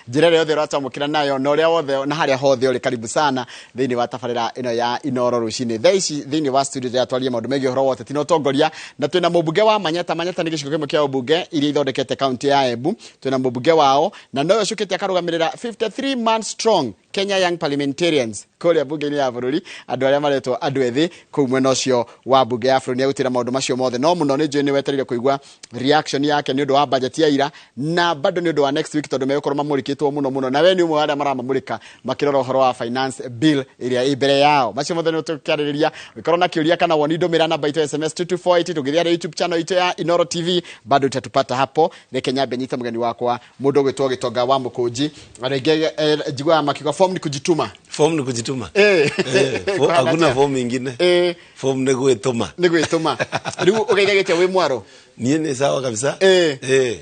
Jirere yothe uratamukira nayo na uria wothe na haria hothe uri karibu sana thiini wa tabarira ino ya Inoro rucini thaici thiini wa studio ya twarie maundu megi horo wote tino tongoria na twina mubunge wa Manyata ni gicigo kimwe kia ubunge iri ithondekete county ya Embu twina mubunge wao na noyo cukite akarugamirira 53 man strong Kenya Young Parliamentarians kuria bunge-ini ya bururi andu aria maretwo andu ethi kuu mwena ucio wa bunge ya bururi ni agutira maundu macio mothe no muno ni njui ni weterire kuigua reaction yake ni undu wa budget ya ira na bado ni undu wa next week tondu megukoro mamurikitwo muno na we ni umwe aria maramamurika makirora uhoro wa finance bill iria ibere yao macio mothe ni tukiaririria wikorwo na kiuria kana woni ndomira namba itu SMS 2248 tugithia YouTube channel itu ya Inoro TV bado utatupata hapo reke nyambe nyita mugeni wakwa mundu gwitwo Gitonga wa Mukunji arenge jigwa makigo form ni kujituma hakuna form ingine form ni gwituma riu ugeithagite wi mwaro nie ni sawa kabisa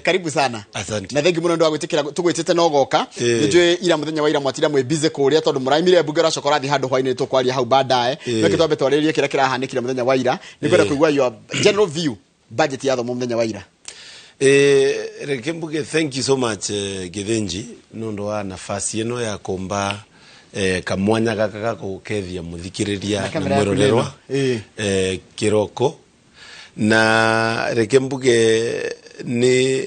karibu sana asante na thengi muno ndo agwitikira tugwitite no goka njwe ira muthenya wa ira mwatira mwe busy kuria tondu muraimire bunge ra chokorathi handu hwaine tukwaria hau baadaye no kitwambe twaririe kira kirahanikira muthenya wa ira ni kwenda kuigua your general view budget ya thomo muthenya wa ira Rekembuge, thank you so much Githinji nondo wa nafasi ino ya komba kamwanya gaka gakukethia muthikiriria na mwirorerwa kiroko na Rekembuge ni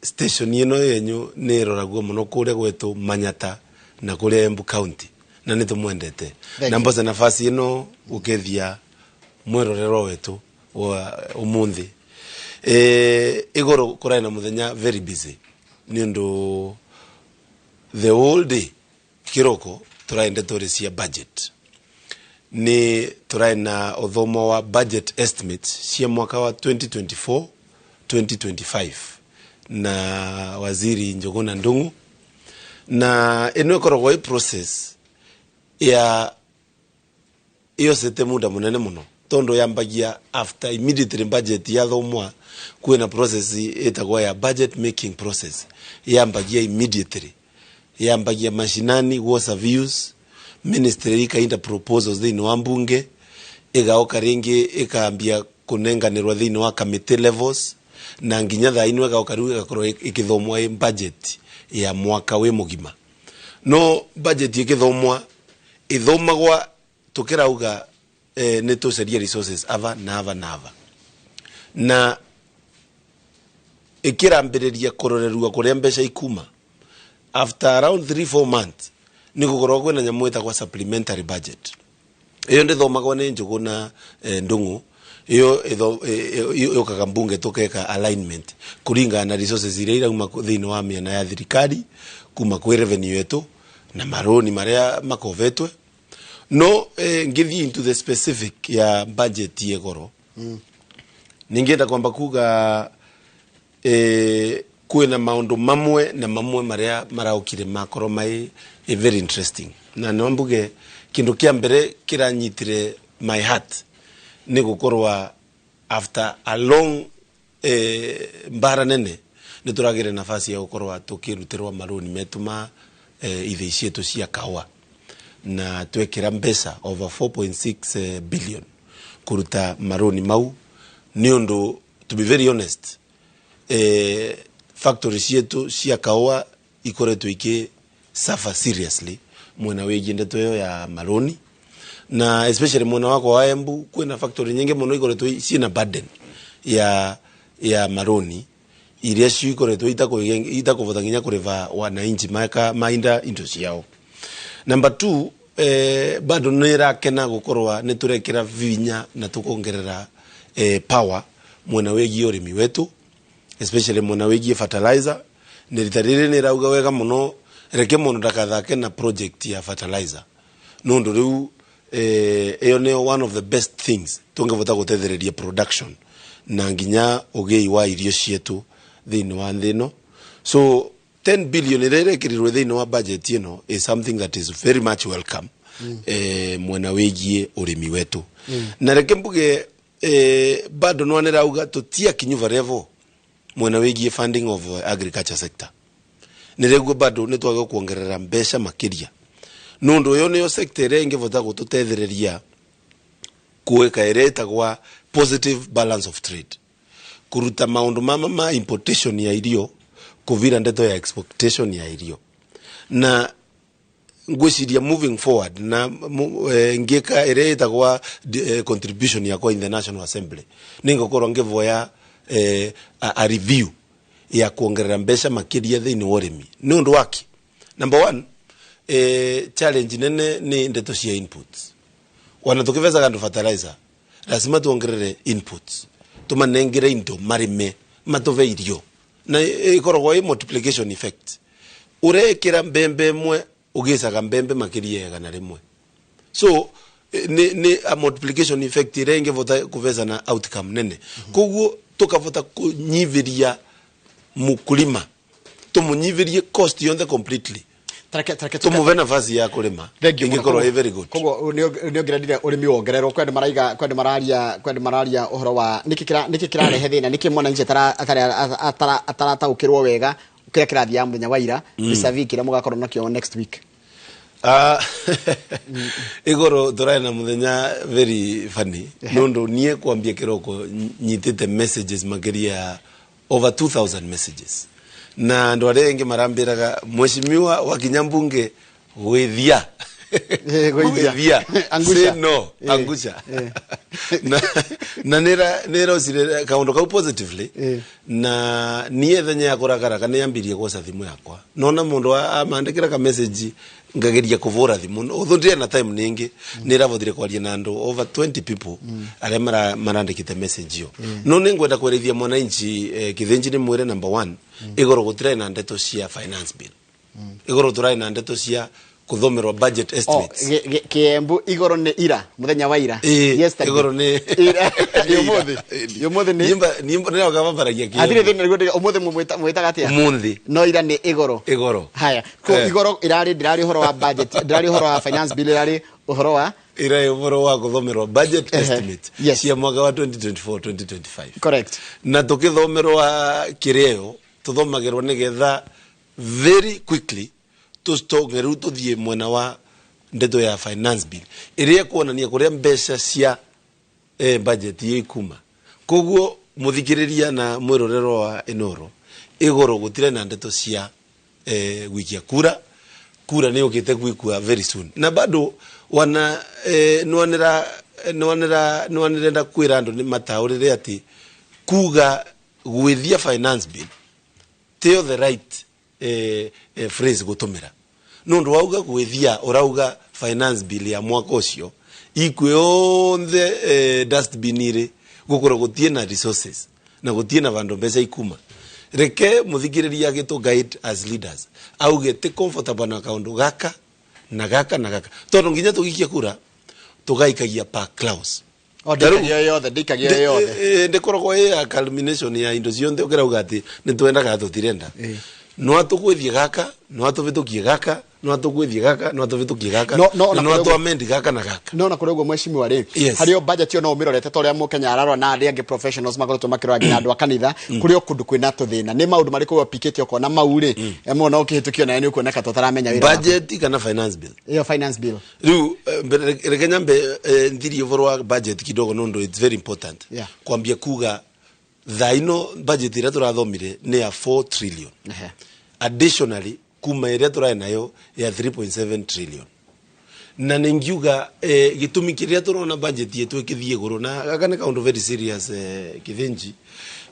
station ino yenyu ni roragwo muno kuria gwetu Manyata na kuria Embu County na nitumwendete na mboza nafasi ino ukethia mwirorerwa wetu wa umuthi igoro kuraina muthenya very busy nindo the whole day kiroko turaende torisia budget ni turaina odhomo wa budget estimates cia mwaka wa 2024-2025 na waziri Njuguna Ndung'u na eno korogwa i process ya iyo sete muda munene muno tondo yambagia after immediately budget ya thomwa kuena process etagwa ya budget making process yambagia immediately yambagia mashinani was views ministry ikainda proposals thini wa mbunge igaoka ringi ikaambia kunenganirwa thini wa committee levels na nginya thaini igaoka riu igakorwo ikithomwa budget ya mwaka we mugima no budget ikithomwa ithomagwa tukirauga ni tuceria resources ava na ikirambiriria kurorerua kuria mbeca ikuma after around 3-4 months ni gukorwo kwina nyamu etagwa supplementary budget iyo ndithomagwo ni Njuguna Ndung'u iyo kakambunge tukeka alignment kuringana na resources iria irauma thini wa miena ya thirikari kuma kwi revenue yetu na maroni maria makovetwe no give you into the specific ya budget yegoro ningeenda kwamba kuga kuena maundu mamwe maria maraukire makoro mai very interesting na nombuge kindu kia mbere kiranyitire my heart ni gukorwa after a long mbara nene nituragire nafasi ya gukorwa tukirutirwa maroni metuma ithe cietu cia kawa na twekera mbesa over 4.6 billion kuruta maroni mau ni undu to be very honest factory cietu cia kawa ikoretwo iki suffer seriously mwena wejinde toyo ya maroni na especially mwena wako wa Embu kwena factory nyingi muno ikoretwo cina burden ya maroni iria cio ikoretwo itakuvota nginya kureva wananchi mainda into ciao. Number 2 bado nirakena gukorwa niturekera vinya na tukongerera power mwena wegi urimi wetu especially mwena wegi fertilizer niritarire nirauga wega muno reke muno ndakathake na project ya fertilizer nundu riu iyo ni one of the best things tungevota gutethereria production na nginya ugei wa irio cietu thini wa nthino so 10 billion irekirirwe thini wa budget ino is something that is very much welcome mwena wegie urimi wetu na reke mbuge bado no nirauga tutia kinyuva revo mwena wegie funding of agriculture sector niregwe bado nitwaga kuongerera mbeca makiria nundu yo niyo sector ire ingevota gututethereria kuweka iretagwa positive balance of trade kuruta maundu ma importation ya irio kuvira ndeto ya expectation ya irio na ngwiciria moving forward na ngika ireta kwa contribution yakwa in the National Assembly ningokorwo ngivoya a review ya kuongerera mbeca makiria thiini wa urimi ni undu waki. Number 1, challenge nene ni ndeto cia inputs. Wana tukiveza kandu fertilizer lazima tuongerere inputs tumanengere indo marime matove irio na ikoragwo multiplication effect. Urekira mbembe mwe ugicaga mbembe makiria ya na rimwe, so ni a multiplication effect irenge vota kuveza na outcome nene. Koguo tukavota kunyiviria mukulima tumunyivirie cost yonde completely tumuve nafasi ya kulima ingikoro very good. Koguo ni ongererire urimi wongererwo kwende mararia uhoro wa niki kirarehe thina niki mwananchi atarataukirwo wega kira kirathi ya muthenya wa ira bisavi kira mugakorwo nakio next week. Igoro turaina muthenya very funny nondo nie kwambia kiroko nyitite messages mageria over 2000 messages na ndo arengi marambiraga mheshimiwa wa Kinyambunge gwithia gwithia angusha no angusha na nera usire kaundo kau positively na nie thenya yakorakara kana yambirie kwa thimu yakwa nona mundu amandikira ka message ngageria kuvura thimu uthundire na time ningi niravothire kwaria na andu over 20 people ale marandikite message yo no ningwenda kwerethia mwananchi kithinji ni mwire number 1 igoro gutire na ndeto cia finance bill igoro turai na ndeto cia kuthomerwa budget estimates Kiembu igoro ni ira muthenya wa ira yesterday igoro ni yomothe ni nimba nao gavambaragia Kiembu atire thina ngode omothe mwita gatia mundi no ira ni igoro haya ko igoro dirari uhoro wa budget dirari uhoro wa finance bill dirari uhoro wa ira uhoro wa kuthomerwa budget estimate cia mwaka wa 2024-2025 correct na tukithomerwa kireo tuthomagerwa nigetha very quickly tustogeru tuthie mwena wa ndeto ya finance bill iria kuonania kuria mbeca cia budget yikuma. Koguo muthikiriria na mwirorero wa Inoro igoro gutire na ndeto cia wikia kura ni ukite gwikua very soon na bado wana nwanira kwira andu ni mataurire ati kuga gwithia finance bill teo the right phrase gutumira nundu wauga gwithia urauga finance bill ya mwaka ucio ikwe onthe dustbin ire gukora gutie na resources na gutie na vandu mbeca ikuma reke muthikiriria gitu guide as leaders auge te comfortable na kaundu gaka na gaka na gaka tondu nginya tugikia kura tugaikagia pa clause dikagia yothe ndikoragwo ya culmination ya indo cionthe ukirauga ati nitwendaga tutirenda no atugwithie gaka no atuvitukie gaka no atugwithie gaka no atuvitukie gaka no atuamendi gaka na gaka no na kuregwo mheshimiwa ri hario budget yo no umirorete toria mukenya ararwa na ari ange professionals makorotwo makirwa nginya andu akanitha kurio kundu kwina tuthina ni maundu mariko apikete oko na mauri emo no ukihitukio na ni ukuoneka tutaramenya wira budget kana finance bill iyo finance bill riu rekenya mbe ndiri overall budget kidogo nondo it's very important kwambia kuga thaino budget ira turathomire ni ya 4 trillion additionally kuma ira turai nayo ya 3.7 trillion na ningiuga gitumi kiria turona budget yetu ikithie goro na gakane kaundu very serious kithinji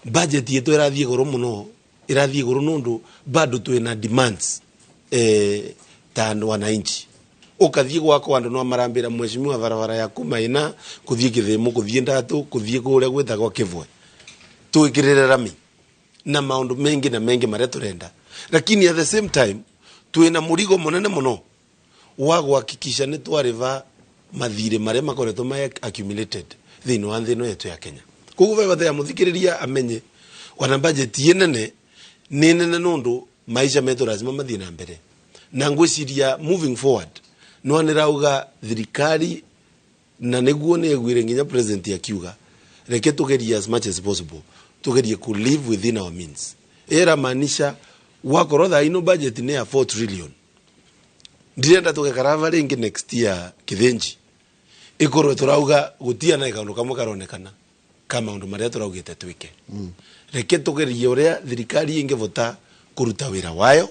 budget yetu irathie goro muno irathie goro nundu bado twina demands tano wananchi ukathie gwako andu no marambira mheshimiwa barabara ya kumaina kuthie Kithimu kuthie Ndatu kuthie kuria gwetagwa Kivwe tuikirire rami na maundu mengi na mengi maria turenda lakini at the same time tuina murigo munene muno wa guhakikisha ni twariva mathire maria makoretwo ma accumulated thini wa nthino yetu ya Kenya. Koguo baba ya muthikiriria amenye wana budget yenene ni nene nundu maisha metu lazima mathie na mbere na ngwiciria moving forward no nirauga thirikari na niguo ni egwire nginya president akiuga reke tugeria as much as possible tugerie ku live within our means era maanisha wakoro tha ino budget ni ya 4 trillion ndirenda tugekarava ringi next year kithinji ikorwe turauga gutia na ikandu kamwe karonekana kama undu maria turaugite twike reke tugerie uria thirikari ingevota kuruta wira wayo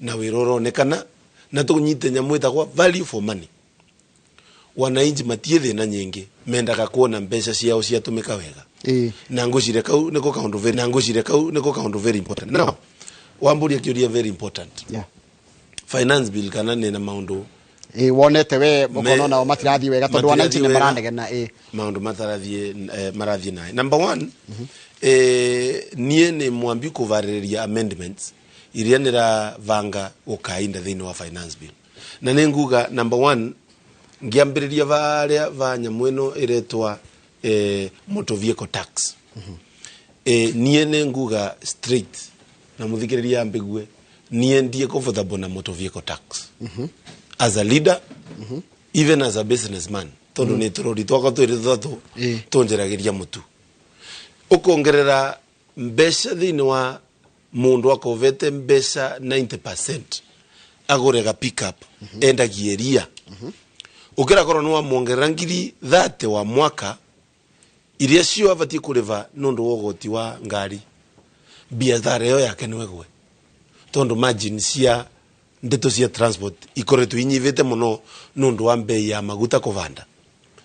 na wira uronekana na tunyite nyamu itagwa value for money. Wananchi matie thina nyingi mendaga kuona mbeca ciao ciatumika wega na ngucire kau niko kaundu very important. Now wamburia kiuria very important. Finance bill kana nina maundu wonete we mukono na matirathi wega tondu wananchi ni maranegena maundu marathi nae. Number 1 nie ni mwambi kuvarĩrĩria amendments iria nira vanga ukainda thini wa finance bill na ninguga number 1 ngiambiriria varia va nyamweno iretwa motor vehicle tax. Nie ninguga straight na muthikiriria ambigue nie ndie comfortable na motor vehicle tax as a leader even as a businessman tondu ni turori twako twirithatu tunjeragiria mutu ukongerera mbeca thini wa mundu akovete mbeca 90% agurega pickup endagieria ukira korwo no amongerera ngiri 30 wa mwaka iria cio abati kuriva nundu wogoti wa ngari biathara yo yake niwegwe tondu margin cia ndeto cia transport ikoretwo inyivite muno nundu wa mbei ya maguta kuvanda.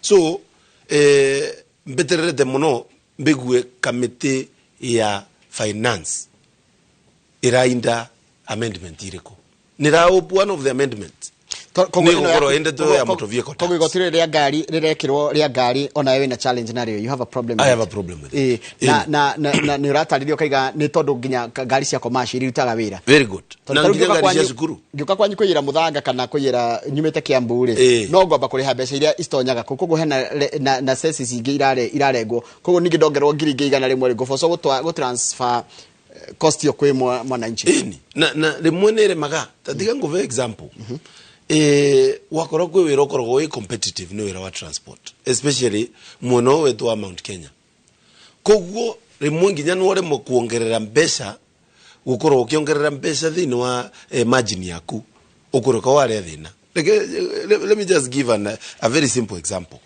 So mbetererete muno mbigue kamiti ya finance irainda amendment iriko nira one of the amendments Kogo igotire ria ngari rirekirwo ria ngari ona yewe na challenge nario you have a problem I have a problem with it. Na ni urataririo kaiga ni tondu nginya ngari cia commercial irutaga wira very good na nginya ngari cia cukuru ngiuka kwanyu kuyira muthanga kana kuyira nyumite Kiambu ri no ngomba kuriha mbeca iria istonyaga kogo hena na senses ingi irarengwo kogo ningi ndongerwo ngiri igana rimwe ngofoso go transfer cost yo kwe mwananchi na rimwe nere maga tatiga ngove example wakoro kwe wira okoro go competitive no wira wa transport especially muno wetu wa Mount Kenya koguo rimwe nginya nore mo kuongerera mbeca gukoro ukiongerera mbeca thini wa margin yaku ukuruka wale thina. Let me just give a very simple example.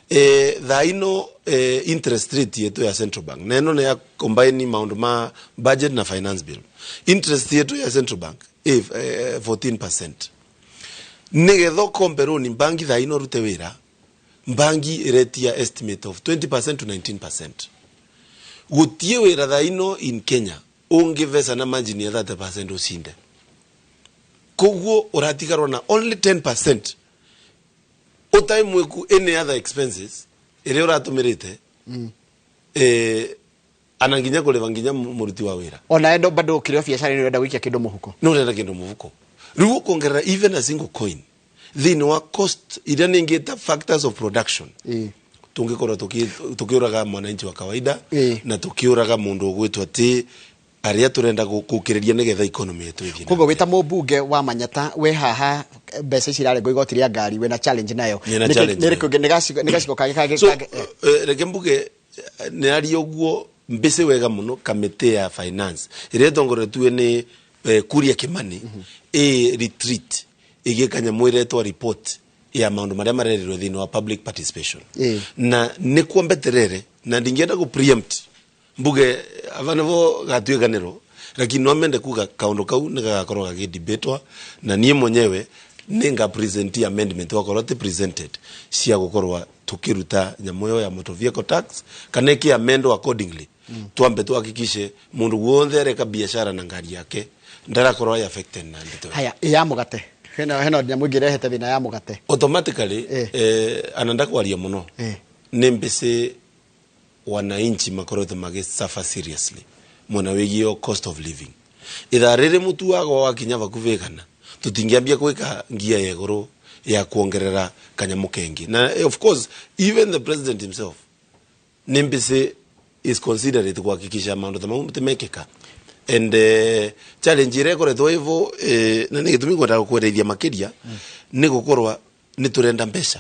The interest rate yetu ya Central Bank neno na ya combine maundu ma budget na finance bill. Interest yetu ya Central Bank 14%. Negetho kompero ni banki thaino rute wira banki rate ya estimate of 20% to 19%. Gutie wira thaino in Kenya ungivesa na margin ya 30% usinde. Koguo uratigarwa na only 10%. Otaimweku any other expenses ere uratumirite ananginya kureva nginya muruti wa wira ona endo bado ukirio biashara ni urenda gwikia kindu muhuko no urenda kindu muhuko riu kongerera even a single coin then wa cost ira ningeta factors of production tungikorwa tukiuraga mwananchi wa kawaida na tukiuraga mundu ugwitwa ti aria turenda gukiriria nigetha economy yetu ithie kogo wita mubunge wa Manyata we haha mbeca cirare go igotiria ngari we na challenge nayo nigaciko kage so reke mbuge ni ari oguo mbese wega muno kamite ya finance ire tongoretwe ni Kuria Kimani retreat igekanya mwiretwa report ya maundu maria marerirwe thini wa public participation na ni kuombeterere na ndingenda ku preempt mbuge avanavo gatweganiro lakini no mende kuga kaundu kau nigagakorwo gagidebatwa na nie mwenyewe ninga present amendment wakorote presented cia gukorwa tukiruta nyamoyo ya motor vehicle tax kana ki amendo accordingly tuambe tuhakikishe mundu wothe reka biashara na ngari yake ndarakorwo ya affected na ndito haya ya mugate heno nyamugire hete thina ya mugate automatically ananda kwaria muno nembese wananchi makorote magesuffer seriously mwana wegio cost of living itharire mutu wago wakinya bakuvegana tutingiambia kweka ngia yegoro ya kuongerera kanyamu kengi na of course even the president himself nembese is considered kuhakikisha mambo tamekeka and challenge record hivyo na nigitumi kwenda kuereithia makiria ni gukorwa ni turenda mbeca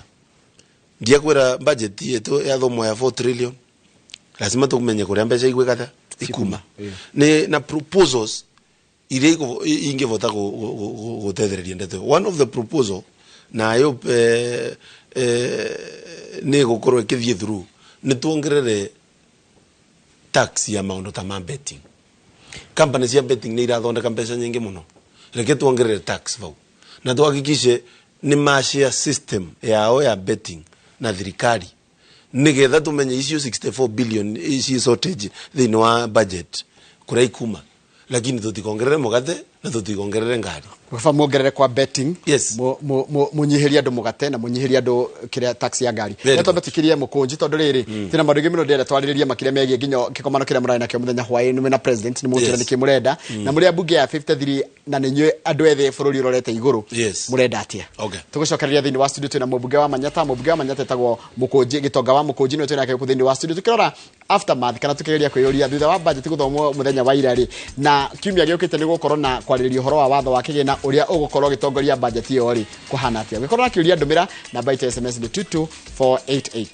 ndia kwera budget yetu ya thomo ya 4 trillion lazima tumenye kuria mbeca igwekatha ikuma ni na proposals ile ingevota gutethereria ndeto one of the proposal na yo ni gukorwa kithie through ni tuongerere tax ya maundu ta betting company cia betting ni irathondeka mbeca nyingi muno reke tuongerere tax vau na tuhakikishe ni mashare system yao ya betting na thirikari nigetha tumenye icio 64 billion ici shortage thini wa budget kuria ikuma lakini tutikongerere mugate na tutikongerere ngari kwa muongerere kwa betting yes munyihiria andu mugate na munyihiria andu kiria tax ya ngari tondu tikirie mukunji tondu riri tina maundu ngimino ndira twaririe makiria megie nginyo kikomano kiria murari nakio muthenya hwaini na president ni mukira ni kimurenda na muri abunge ya 53 na ninyu andu ethe bururi urorete iguru murenda atia tugucokereria thini wa studio twina mubunge wa Manyata tagwo mukunji gitonga wa mukunji no twina ke thini wa studio tukirora aftermath kana tukigeria kwiyuria thutha wa budget guthomwo muthenya wa ira ri na kiumia giukite ni gukorwo na kwaririria horo wa watho wa kigina uria ugukorwo gitongoria budget iyo ri kuhana atia gikorwo na kiuria ndumira namba ite SMS ni 22488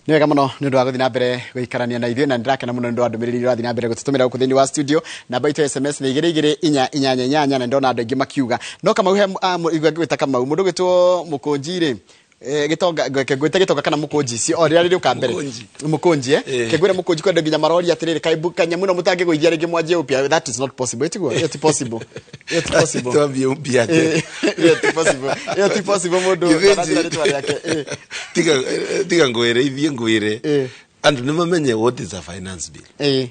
niwega muno ni ndu wa guthi na mbere guikarania na ithuĩ na ndirakena muno ndu wa ndumiriri irathi na mbere gututumira guku thini wa studio namba itu SMS ni 2288 na ndona andu aingi makiuga no kama uhe igwa gwita kama mundu gitwo mukunjire gitonga gwita gitonga kana mukunji si oria riri ukambere mukunji kegwira mukunji kwenda nginya marori atiriri kaibuka nyamuno mutange guithia ringi mwaje upia that is not possible it's possible twambie upia it's possible mundu tiga ngwire ithie ngwire andu ni mamenye what is a finance bill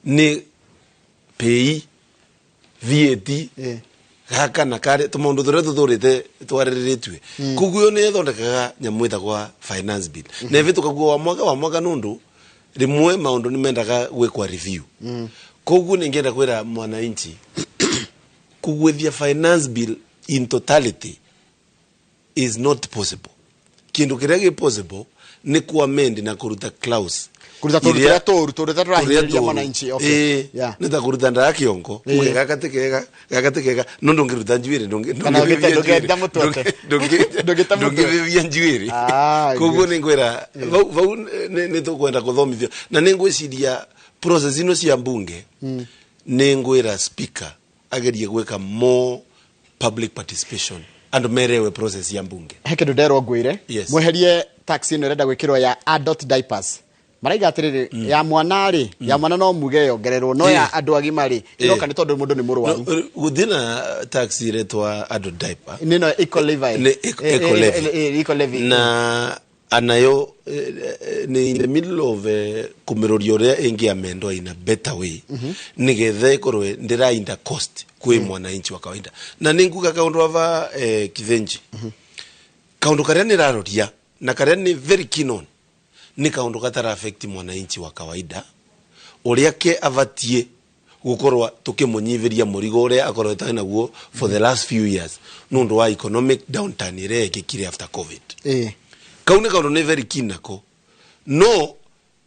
ni pay VAT gaka na kare tumundu thore tuthurite twaririritwe kuguyo ni thondekaga nyamwita kwa finance bill na ivi tukagua wa mwaka nundu rimwe maundu ni mendaga gwikwa review kuguo ningienda kwira mwananchi kugwithia finance bill in totality is not possible kindu kiria gi possible ni kuamend na kuruta clause kuruta turahiriria mwananchi nita kuruta ndara kiongo gakatekega no ndongiruta njwire ndongivivia njwire koguo ningwira vau nitukwenda kuthomithio na ningwiciria process ino cia mbunge ningwira speaker agerie gwika more public participation and merewe process ya mbunge hekedo ndero ngwire mweherie tax ino renda gwikirwo ya adult diapers maraiga atiriri ya mwana ri ya mwana no muge yongererwo no ya andu agima ri iroka ni tondu mundu ni murwaru guthina tax iretwa adult diaper nino eco levy na anayo ni in the middle of kumirorio ria ingi amendo in a better way nigethe korwe ndirainda cost kwi mwananchi wa kawaida na ninguga kaundu ava kithenji kaundu karia niraroria na karia ni very keen on ni kaundu katara affect mwananchi wa kawaida uria ke avatie gukorwa tukimunyiviria murigo uria akorwo naguo for the last few years nundu wa economic downturn ire ikikire after covid kaune kaundu ni very keen nako no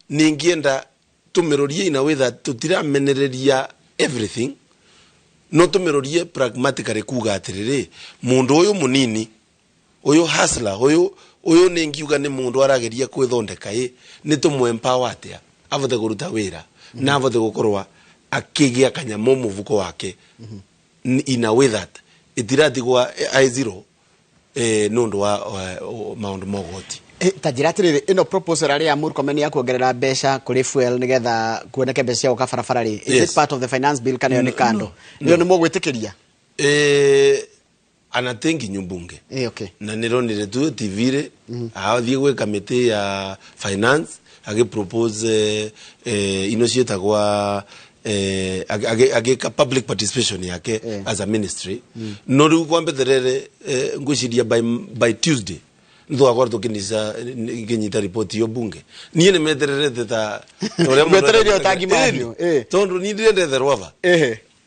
ningienda tumirorie ina with that tutiramenereria everything no tumirorie pragmatically kuga atiriri mundu uyu munini uyu hustler uyu ningiuga ni mundu arageria kwithondeka ni tumu empower atia avothe kuruta wira na avothe gukorwa akigia kanyamo muvuko wake in a way that itiratigwa i0 nundu wa maundu mogoti tajiratiriri ino proposal ari ya Murkomen ya kuongerera mbeca kuri fuel nigetha kuoneke mbeca cia ukabarabara ri is it part of the finance bill kana ni kando ndio ni mogwitikiria anatengi nyumbunge okay na nironire tu TV-re athie gwe committee ya finance age propose ino cietagwa ageka public participation yake as a ministry no riu kwambetherere ngwiciria by Tuesday ndo agora tukinisa nginyita report yo bunge niye ne metererete ta ore meterere otangi mahio tondu ni ndire therova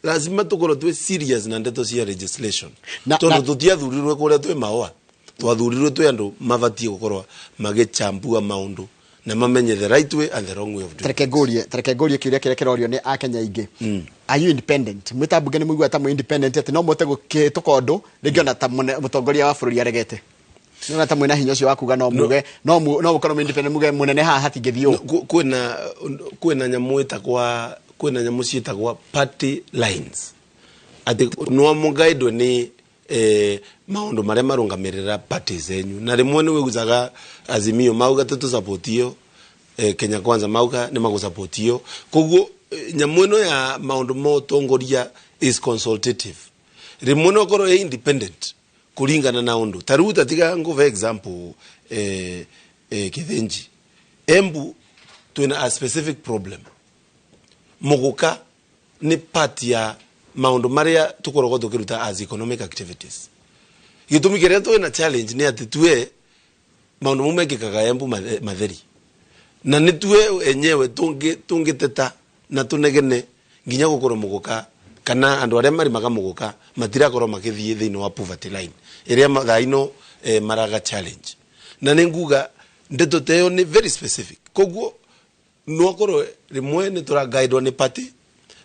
lazima tukoro twe serious na ndeto cia legislation tondu tutiathurirwe kuria twe maoa twathurirwe twe andu mavatie gukorwa magechambua maundu na mamenye the right way and the wrong way of doing trekegorie kiria kirorio ni akenya ingi are you independent mutabunge ni muigwa ta mu independent ati no mote gukitukondu ringiona ta mutongoria wa bururi aregete nona ta mwena hinyo cio wakuga no muge no mukorwo independent muge munene haha hatingithio kwena nyamuita kwa kwena nyamu cietagwa party lines ati no mugaidwe ni maundu maria marungamirira parties zenyu na rimwe ni wiguzaga Azimio mauga tutusupportio Kenya Kwanza mauga ni magusupportio koguo nyamweno ya maundu mo tongoria is consultative rimwe no koro independent kulingana na undu taruta tiga ngove example Kithenji Embu tuna a specific problem Muguka ni part ya maundu maria tukorogo tukiruta as economic activities gitumi kiria twina challenge ni ati tue maundu mumekikaga Embu matheri na nitue enyewe tungiteta na tunegene nginya gukoro Muguka kana andu aria mari magamuguka matira korwo makithie thiini wa poverty line iria thaino maraga challenge na ninguga ndeto teo ni very specific koguo no korwo rimwe ni tura guide ni party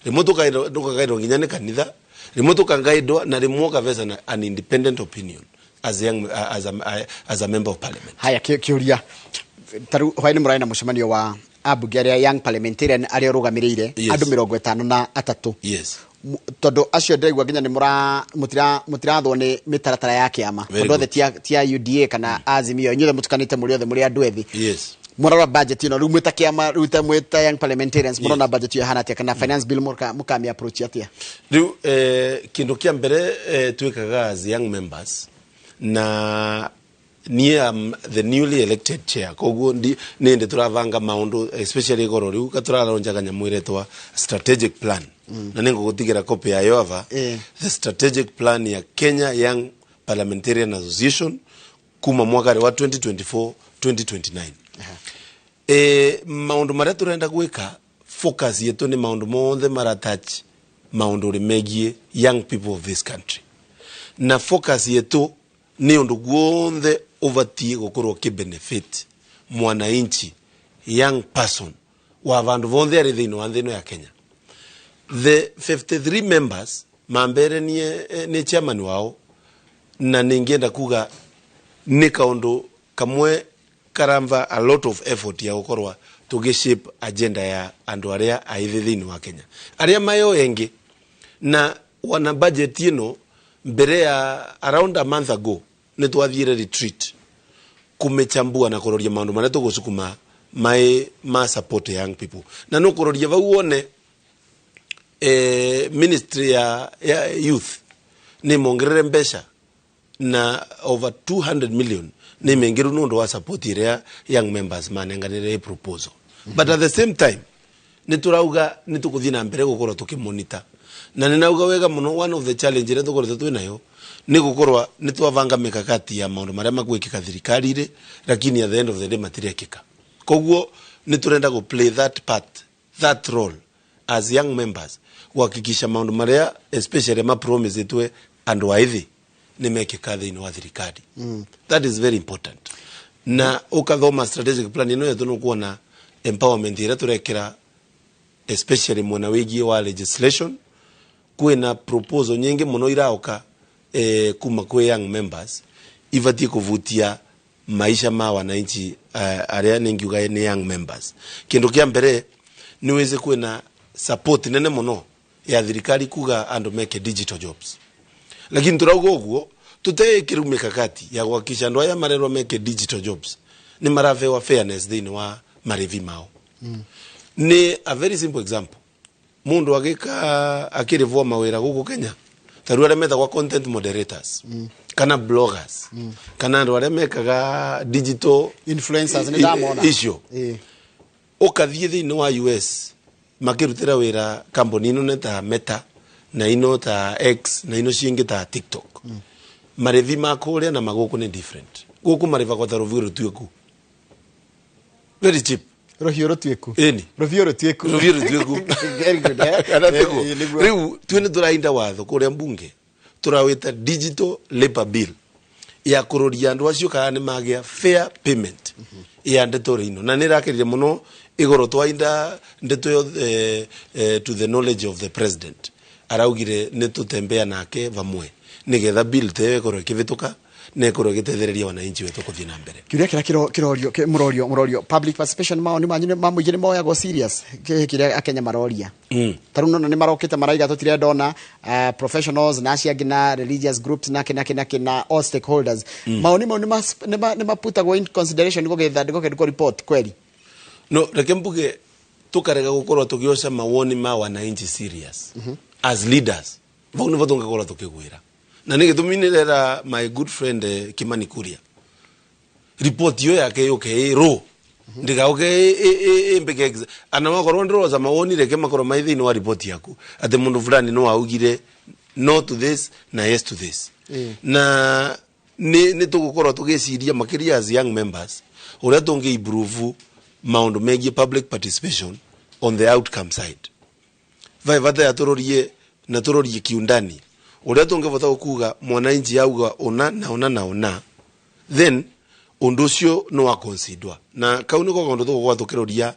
rimwe tukaguide nginya ni kanitha rimwe tukaguide na rimwe kaveza an independent opinion as a member of parliament. Haya kiuria taru hwaini muraina mucemanio wa abunge aria young parliamentarian aria rugamirire andu 53. Yes. Todo acio ndegwa nginya ni mutirathwo ni mitaratara ya kiama tondu the tia UDA kana Azimio nyothe mutukanite muri othe muri andu ethi. Yes. Murara budget ino rumwita kiama ruta mwita young parliamentarians murona budget yo hana tia kana finance bill mukami approach atia riu kindu kia mbere twikaga as young members na ni the newly elected chair koguo ninde turavanga maundu especially goro riu katuraronjaga nyamwiretwa strategic plan na ningo gutigira copy ya yova the strategic plan ya Kenya Young Parliamentarian Association kuma mwaka wa 2024-2029 maundu maria turenda gwika focus yetu ni maundu monthe maratouch maundu rimegie young people of this country na focus yetu ni undu guonthe overtie gukorwo ki benefit mwananchi young person wa vandu vonthe ari thiini wa nthino ya Kenya. The 53 members mambere ni chairman wao na ningienda kuga ni kaundu kamwe karamba a lot of effort ya gukorwa tugishape agenda ya andu aria aithi thiini wa Kenya aria mayo engi na wana budget ino mbere ya around a month ago ni twathire retreat kumechambua na kuroria maundu maria tugusukuma ma support young people na no kuroria vau one ministry ya youth ni mongerere mbesha na over 200 million ni mengiru nundu wa support iria young members manenganire proposal but at the same time ni turauga ni tukuthina mbere gukorwa tukimonitor na ninauga wega muno one of the challenge iria tukorete twinayo ni gukorwa ni twavanga mikakati ya maundu maria magwikika thirikari-ri lakini at the end of the day matiriekika koguo ni turenda go play that role as young members kuhakikisha maundu maria especially ma promise itwe andu aithi ni mekika thiini wa thirikari that is very important na ukathoma strategic plan ino yetu no kuona empowerment iria turekera especially mwena wigi wa legislation kwina proposal nyingi muno iraoka kuma kwe young members ivatie kuvutia maisha ma wananchi aria ningiuga ni young members kindu kia mbere niweze kwina support nene muno ya thirikari kuga andu meke digital jobs lakini turauga uguo tutekiru mikakati ya kuhakikisha andu aya marerwa meke digital jobs ni maravewa fairness thiini wa marivi mao ni a very simple example mundu agika akirivwa mawira guku Kenya taru aria metagwa content moderators kana bloggers kana andu aria mekaga digital influencers ni ndamona issue ukathie thiini wa US makirutira wira company ino neta Meta na ino ta X na ino ciingi ta TikTok marevi makuria na maguku ni different guku mareva kwa taruvi rutweku very cheap rohio rutweku eni rohio rutweku very good riu twene turainda watho kuria mbunge turawita digital labor bill ya kuroria andu acio kana ni magia fair payment ya ndeto rino na nirakirire muno igoro twainda ndeto yo to the knowledge of the president araugire ni tutembea nake vamwe nigetha bill tewe korwo kivituka ne koro gitethereria wananchi wetu kuthii na mbere kiria kirorio murorio public participation mao ni manyine mamugire moya go serious kiria akenya maroria taru no ni marokite maraiga tutire ndona professionals na ciagina religious groups na kina all stakeholders mao ni maputagwo in consideration go report kweli no reke mbuge tukarega gukorwo tugiosha mawoni ma wananchi serious as leaders vau nivo tungakorwo tukigwira na nige tuminirera my good friend Kimani Kuria report yo yake yoke ro ndiga oke mbeke ana makorwo ndroza mawoni reke makorwo maithi ni wa report yaku ate mundu fulani no augire no to this na yes to this na ni tugukorwo tugiciria makiria as young members uria tungi improve maundu megie public participation on the outcome side vai vata yaturorie na turorie kiundani uria tungevota kuga mwananchi auga ona then undu ucio no wa consider na kau niko kaundu tugwa tukiroria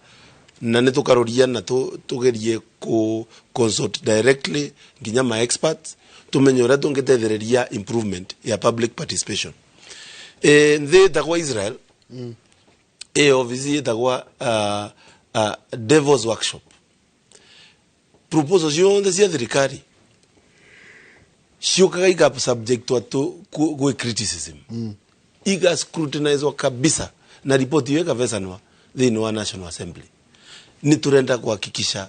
na ni tukaroria na tugerie ku consult directly nginya ma experts tumenye uria tungetethereria improvement ya public participation the takwa Israel obviously takwa Devil's Workshop proposals yonde cia thirikari ciukaga iga subject to go criticism iga scrutinizwa kabisa na report hiyo ikavesanwa thini wa National Assembly ni turenda kuhakikisha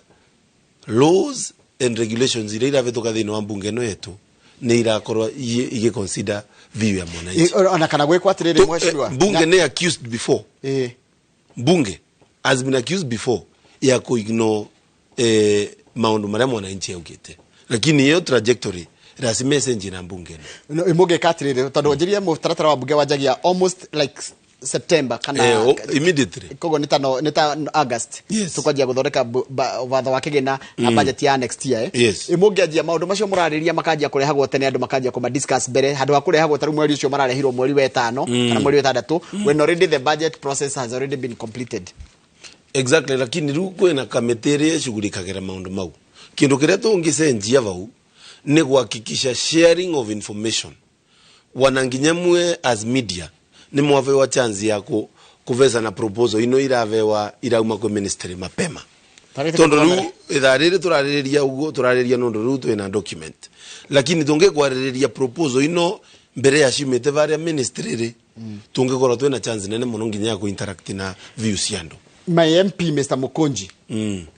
laws and regulations ile iravetoka thini wa bunge no yetu ni irakorwa ige consider view ya mwananchi ona kana gwekwa atiriri mweshwa bunge ne accused before bunge has been accused before ya ku ignore maundu maria mwananchi augite lakini hiyo trajectory rasi message na bunge no imuge katirire tondu njiria mutaratara wa bunge wajagia almost like September kana immediately kogo nita August tukwajia guthondeka watho wa kigina na budget ya next year imuge ajia maundu macio murariria makajia kurehagwo tene andu makajia kuma discuss mbere handu wa kurehagwo taru mweri ucio mararehirwo mweri wa 5 kana mweri wa 6 when already the budget process has already been completed exactly lakini ru kwena kametere shughulikagera maundu mau kindu kiria tungicenjia vau ni kuhakikisha sharing of information wananginyamwe as media ni mwavewa chance yako kuveza na proposal ino iravewa irauma kwa ministry mapema tondo ru itharire turariria ugo turariria nondo ru twina document lakini tunge kwaririria proposal ino mbere ya shimete varia ministry ri tungekorwo twina chance nene muno nginya ku interact na views yando. My MP Mr. Mukonji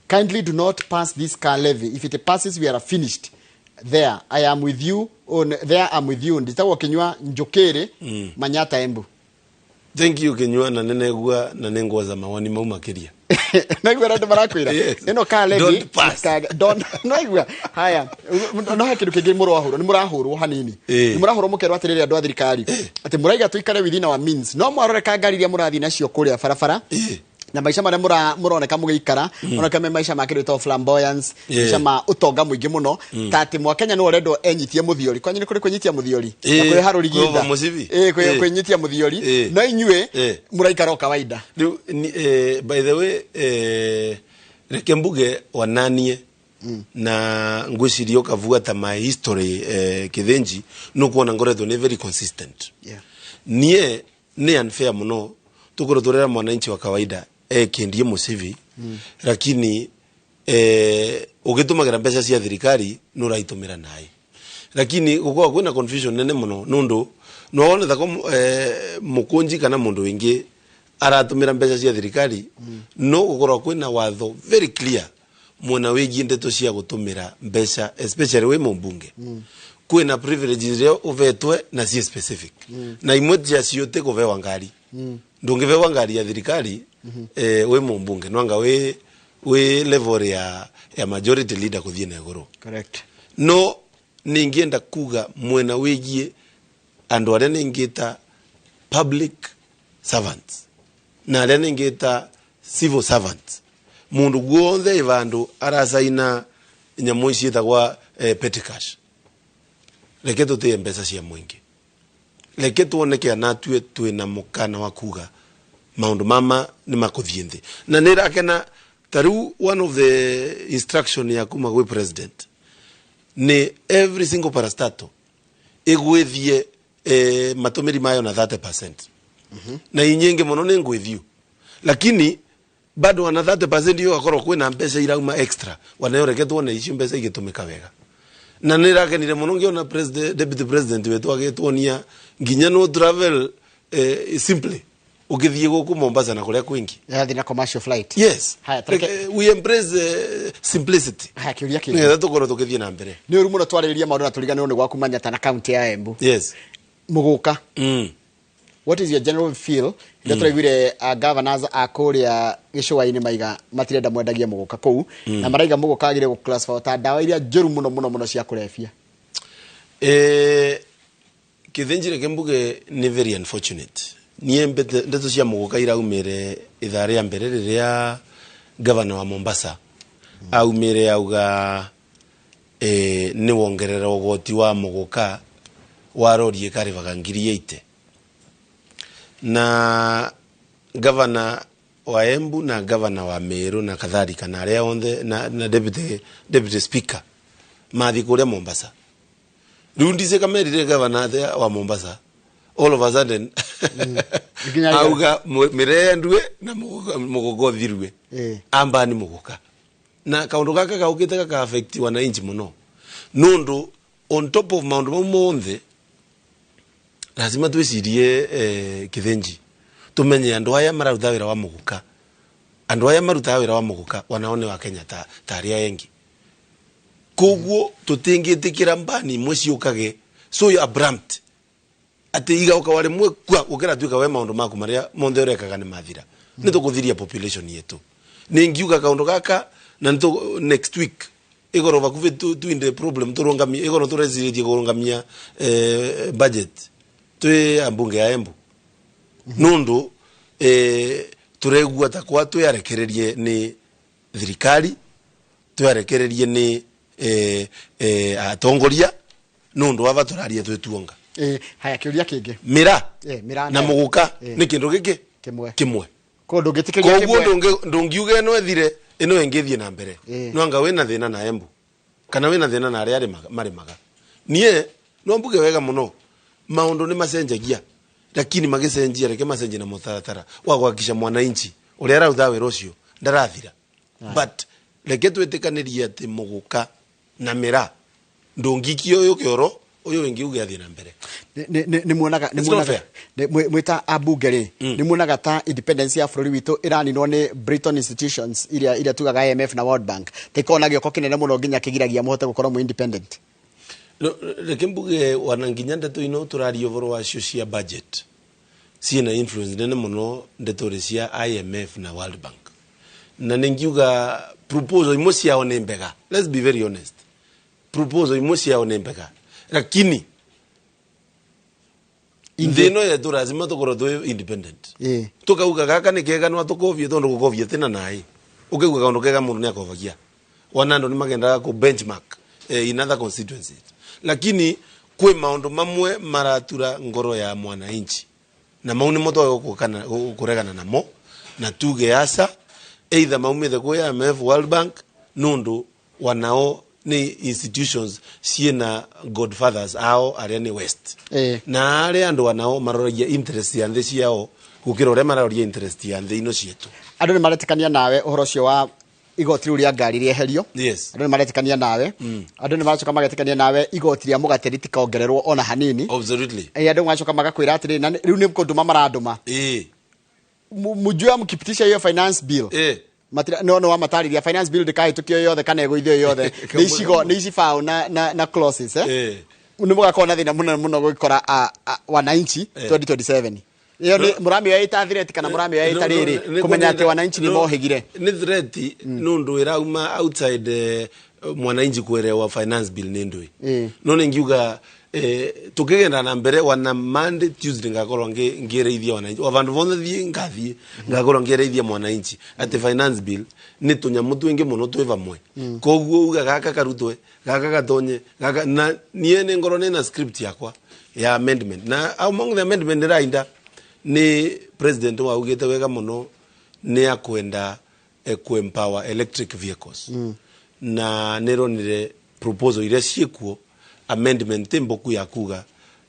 kindly do not pass this car levy. If it passes we are finished. There I am with you on there I'm with you nditawo kinywa njokere Manyata Embu. Thank you kinywa na nenegwa na nengwa za mawani maumakiria naigwa rado barakwira eno ka levy don't naigwa haya no hakiru kingi murahuro ni murahurwo hanini ni murahurwo mukerwa atiriri andu a thirikari ati muraiga tuikare within our means no mwaroreka ngari iria murathi nacio kuria barabara na maisha maria muroneka mugiikara onaka me maisha makirito flamboyance maisha ma utonga muingi muno tati mwakenya no rendo enyitie muthiori kwani ni kuri kunyitia muthiori na kuri haruri ginda kunyitia muthiori no inyue muraikara kawaida by the way reke mbuge wananie na ngwicirio kavuata my history kithenji no kuona ngoretwo ni very consistent nie ni unfair muno tukoro turera mwananchi wa kawaida kendie musivi lakini ugitumagira mbeca cia thirikari no raitumira naye lakini gukwa kwina confusion nene muno nundu no wona thako mukunji kana mundu wingi aratumira mbeca cia thirikari no gukorwo kwina watho very clear mwana wigi ndeto cia gutumira mbeca especially we mumbunge kwina privileges rio uvetwe na si specific na imwe cia ciote kuvewa ngari ndungivewa ngari ya thirikari we mumbunge nwanga we level ya majority leader kuthie na iguru correct no ningienda kuga mwena wigie andu aria ningita public servants na aria ningita civil servants mundu guothe ivandu arasaina nyamu ciitagwa petty cash reke tutie mbeca cia mwingi reke tuoneke anatue twina mukana wa kuga maundu mama ni makuthie nthi na nirakena taru one of the instruction ya kuma gwe president ni every single parastato igwithie matumiri mayo na 30%. Na inyingi muno ni ngwithio. Lakini bado wana 30% hiyo akoro kwina mbeca irauma extra. Wanayoreketwo na icio mbeca igitumika wega. Na nirakenire muno ngiona deputy president wetu agituonia nginya no travel simply ukithie guku Mombasa na kuria kwingi na commercial flight. Yes. We embrace simplicity. Kiuria kingi ngetha tukoro tukithie na mbere ni uri muno twaririria maundu na turigane ni gwaku Manyata na county ya Embu. Yes. Muguka. What is your general feel? Ndaturaiguire governors a kuria gicua-ini maiga matirenda mwendagia muguka kuu na maraiga muguka agire gu classify ta dawa iria njuru muno cia kurefia. Kithinjire kembuge ni very unfortunate. Niye ndeto cia muguka iraumire ithare ya mbere riria governor wa Mombasa aumire auga ni wongerera ugoti wa muguka warorie karivaga ngiri 80. Na governor wa Embu na governor wa Meru na kadhalika na aria onthe na deputy speaker mathi kuria Mombasa. Rundise kamerire governor wa Mombasa all of a sudden auga mirendwe na mugogo thirwe amba ni muguka na kaundu gaka gaukite gaka affect wananchi muno nundu on top of maundu monthe lazima twicirie kithenji tumenye andu aya maruta wira wa muguka andu aya maruta wira wa muguka wanaone wa Kenya ta aria engi koguo tutingitikira mbani mwiciukage so you abrupt ati iga ukawale mwe kwa ukira tuika we maundu maku maria monthe urekaga ni mathira ni tukuthiria population yetu ni ngiuga kaundu gaka na nito next week igoro bakuve tu in the problem turongamia igoro turezirie kurongamia budget twe ambunge ya Embu nundu turegua takwa twarekererie ni thirikari twarekererie ni atongoria nundu ava turarie twetuonga haya kiuria kingi mira na muguka ni kindu giki kimwe ko ndungitikiria kimwe ko ndungiuge no ethire ino engithie na mbere no anga wina thina na Embu kana wina thina na aria marimaga nie no mbuge wega muno maundu ni macenjagia lakini magicenjia reke macenjia na mutaratara wa gwakisha mwananchi uria rautha wira ucio ndarathira but reke twetikanirie ati muguka na mira ndungikio uyu kioro uyu wengi uge athie na mbere ni muonaga mwita abunge ri ni muonaga ta independence ya bururi witu iraninwo ni Britain institutions iria tugaga IMF na World Bank tekona gioko kinene muno nginya kigiragia muhote gukorwo mu independent. No reke mbuge wananginya ndeto ino turari ovoro wa cia budget sina influence nene muno ndeto cia IMF na World Bank na ningiuga proposal imwe ciao ni mbega. Let's be very honest, proposal imwe ciao ni mbega lakini ndino ya turazima tukoro tu independent tukauga gaka ni kega no tukovie tondu gukovie tena nai ukiguga kaundu kega mundu ni akovagia wanando ni magenda ku benchmark in other constituencies lakini kwe maundu mamwe maratura ngoro ya mwananchi na mauni moto gukana kuregana namo na tuge asa either maumithe kwa IMF World Bank nundu wanao ni institutions siena godfathers ao aria ni west na aria andu wanao maroria interest ya nthi ciao gukira uria maroria interest ya nthi ino cietu andu ni maratikania nawe uhoro cio wa igoti riu ria ngari rieherio. Yes. Andu ni maratikania nawe andu ni maracoka magatikania nawe igoti ria mugate ritikaongererwo ona hanini. Absolutely. Andu magacoka magakwira atiri na riu ni mkonduma maranduma mujua mkipitisha hiyo finance bill matira no wa matariria finance bill dikai tukio yothe kana egoithio yothe ni ici fao na clauses ni mugakona thina muno gukora wananchi 2027 iyo ni murami wa itathire kana murami wa itariri kumenya ati wananchi ni mohigire ni threat nundu irauma outside mwananchi kuelewa finance bill ni ndui no ningiuga tukigenda na mbere wana Monday Tuesday ngakorwo ngireithia wananchi wavandu vonde thie ngathie ngakorwo ngireithia mwananchi ati finance bill ni tunyamu twingi muno twi vamwe koguo uga gaka karutwe gaka gatonye gaka na niene ngoro na script yakwa ya amendment na among the amendment rainda ni president wa ugete wega muno ni akwenda empower electric vehicles na neronire proposal ile ciekuo amendment mboku ya kuga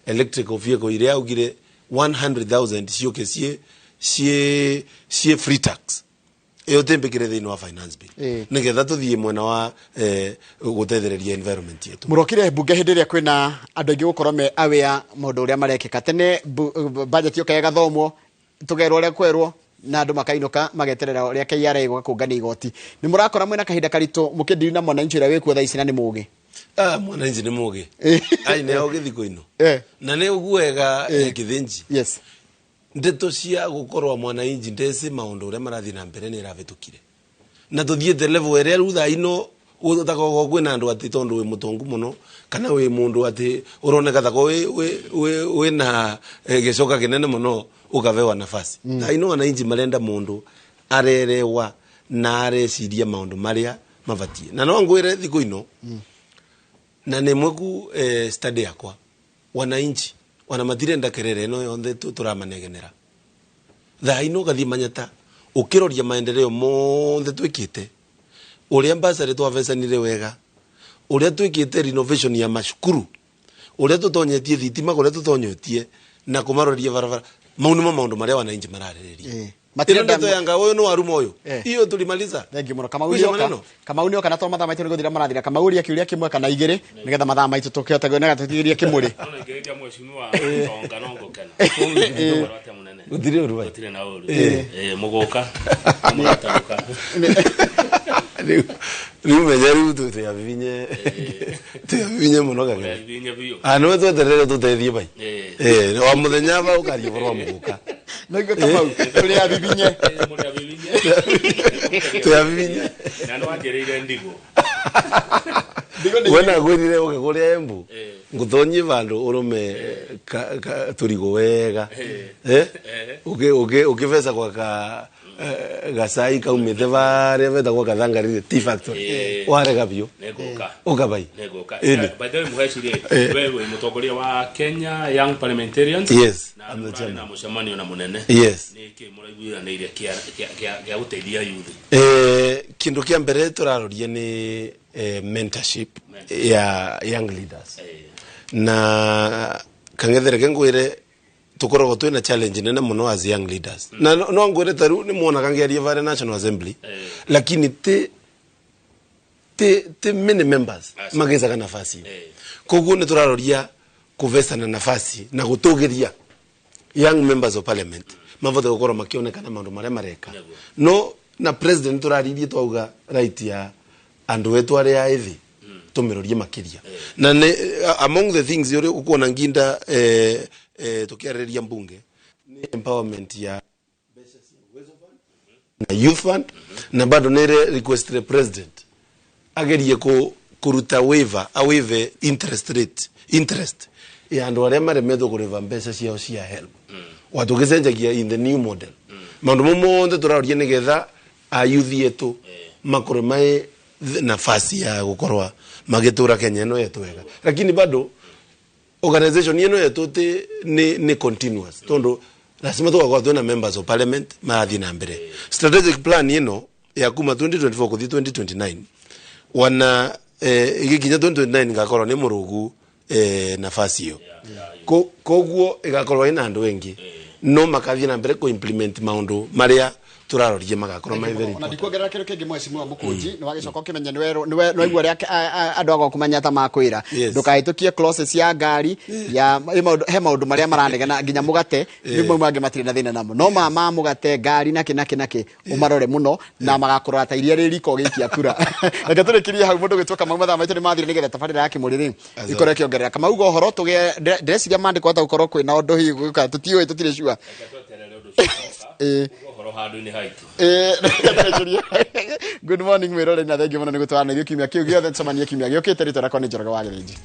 electrical vehicle iria augire 100,000 cioke cie free tax iyo tembekire thini wa finance bill nigetha tuthie mwena wa gutethereria environment yetu murokire bunge hindi ria kwina andu aingi gukorwo me aware maundu uria marekeka tene budget yo kaya gathomo tugerwo ria kwerwo na andu makainuka mageterera uria KRA gukungania igoti ni murakora mwena kahinda karito mukindiri na mwananchi uria wikuo thaa ici na ni mugi mwananchi ni mugi ai ne ogithiko ino na ne uguega kithinji yes ndeto cia gukorwa mwananchi ndese maundu uria marathi na mbere ni ravitukire na tuthiete level ere rutha ino utakago kwina andu ati tondu we mutongu muno kana we mundu ati uroneka thako we na gicoka kinene muno ukavewa nafasi na ino wananchi marenda mundu arerewa na areciria maundu maria mabatie na no ngwire thiko ino na ne mweku study yakwa wananchi wana matirenda kerere no yonthe turamanegenera tha ino gathi manyata ukiroria maendeleo monthe twikite uria mbasare twavecanire wega uria twikite renovation ya mashukuru uria tutonyetie thitima uria tutonyetie na kumaroria barabara maundu maria wananchi mararereria matirenda to yanga uyu no aruma uyu iyo tulimaliza thengi muno kama unio kana to matha maitu nguthira marathira kama uria kiuria kimwe kana igiri nigetha matha maitu tukihota gwena gatigiria kimuri ona ngerekia mweshimiwa tonga nongo kana utire urubai utire na uru mugoka murataruka ni menyeru tu te avinye muno gaga ano tweterere tutethie bai wa muthenya ba ukaria borwa mugoka Naigo Kamau tuli abivinye tu abivinye na no angereire ndigo wena gwirire ukiguria embu nguthonyi vandu urume turigo wega ukivesa kwa ka gasai kaumite bare veta kwa kathangari tea factory warega bio ukabai by the way muheshire wewe mutongoria wa Kenya Young Parliamentarians yes na mucemanio na munene yes niki muraiguiraniire kia guteithia youth kindu kia mbere turaroria ni mentorship ya young leaders na kangethere kengwire tukorogo twina challenge nene muno as young leaders na no ngwire taru ni muona kangeria vare National Assembly lakini te many members mageza kana nafasi koguo ni turaroria kuvesana nafasi na gutugiria young members of parliament mavote gukoro makionekana maundu maria mareka no na president turaririe twauga right ya andu wetu aria ethi tumirorie makiria na among the things yore ukuona nginda tukiareria mbunge ni empowerment ya na youth fund na bado nere request the president agerie kuruta waiver a waiver interest ya andu aria maremetho kureva mbeca ciao cia help watu gicenjagia in the new model maundu momonde turaroria nigetha a youth yetu makore mai nafasi ya gukorwa magitura Kenya no yetu wega lakini bado organization yeno yetu ni continuous tondo lazima tuwe kwa members of parliament maadhi na mbere strategic plan yeno ya kuma 2024 kuthi 2029 wana igikinya 2029 ngakorwa ni murugu nafasi yo koguo igakorwa ina andu wengi no makathie na mbere ko implement maundu maria turarorie magakorwa mai very na ndikuongerera kindu kingi mweshimiwa mukunji ni wagicoka ukimenya no igwa ria andu ago kumanyata makwira ndukahitukie clauses ya ngari ya he maundu maria maranegena nginya mugate rimwe mwange matire na thina namo no mama mugate ngari naki umarore muno na magakorwa ta iria ririko gikia kura reke turikirie hau mundu gitwoka mamatha maitu ni mathire nigetha tabarira yake muriri ikore kiongerera kama ugo horo tuge ndreciria mandiko ata ukorwo kwina undu hi guka tutiwe tutire shua good morning mwirore na thengi muno ni gutwarana kiumia kiu giothe ncemanie kiumia giukite ritwa rakwa ni Njoroge wa Githĩnji.